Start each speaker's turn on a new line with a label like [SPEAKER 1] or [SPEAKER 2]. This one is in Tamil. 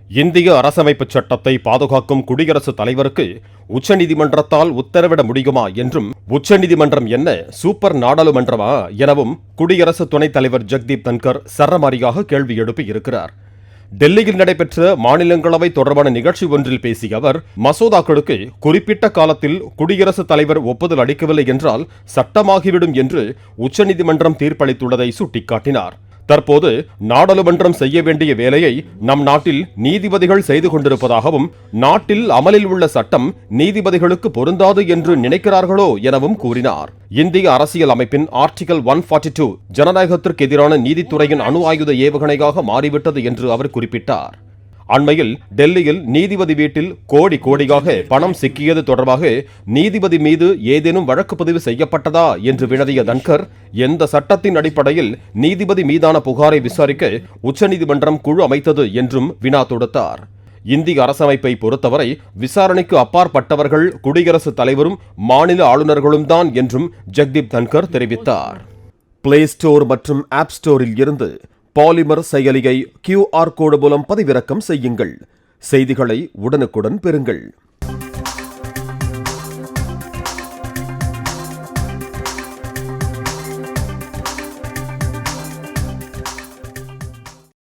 [SPEAKER 1] இந்திய அரசமைப்புச் சட்டத்தை பாதுகாக்கும் குடியரசுத் தலைவருக்கு உச்சநீதிமன்றத்தால் உத்தரவிட முடியுமா என்றும், உச்சநீதிமன்றம் என்ன சூப்பர் நாடாளுமன்றமா எனவும் குடியரசு துணைத் தலைவர் ஜெக்தீப் தன்கர் சரமாரியாக கேள்வி எழுப்பியிருக்கிறார். டெல்லியில் நடைபெற்ற மாநிலங்களவை தொடர்பான நிகழ்ச்சி ஒன்றில் பேசிய அவர், மசோதாக்களுக்கு குறிப்பிட்ட காலத்தில் குடியரசுத் தலைவர் ஒப்புதல் அளிக்கவில்லை என்றால் சட்டமாகிவிடும் என்று உச்சநீதிமன்றம் தீர்ப்பளித்துள்ளதை சுட்டிக்காட்டினார். தற்போது நாடாளுமன்றம் செய்ய வேண்டிய வேலையை நம் நாட்டில் நீதிபதிகள் செய்து கொண்டிருப்பதாகவும், நாட்டில் அமலில் உள்ள சட்டம் நீதிபதிகளுக்கு பொருந்தாது என்று நினைக்கிறார்களோ எனவும் கூறினார். இந்திய அரசியல் அமைப்பின் ஆர்டிகல் 142 ஜனநாயகத்திற்கு எதிரான நீதித்துறையின் அணு ஆயுத ஏவுகணையாக மாறிவிட்டது என்று அவர் குறிப்பிட்டார். அண்மையில் டெல்லியில் நீதிபதி வீட்டில் கோடியாக பணம் சிக்கியது தொடர்பாக நீதிபதி மீது ஏதேனும் வழக்கு பதிவு செய்யப்பட்டதா என்று வினதிய தன்கர், எந்த சட்டத்தின் அடிப்படையில் நீதிபதி மீதான புகாரை விசாரிக்க உச்சநீதிமன்றம் குழு அமைத்தது என்றும் வினா தொடுத்தார். இந்திய அரசமைப்பை பொறுத்தவரை விசாரணைக்கு அப்பாற்பட்டவர்கள் குடியரசுத் தலைவரும் மாநில ஆளுநர்களும் தான் என்றும் ஜெக்தீப் தன்கர் தெரிவித்தார். பிளே ஸ்டோர் மற்றும் ஆப் ஸ்டோரில் இருந்து பாலிமர் செயலியை QR கோடு மூலம் பதிவிறக்கம் செய்யுங்கள். செய்திகளை உடனுக்குடன் பெறுங்கள்.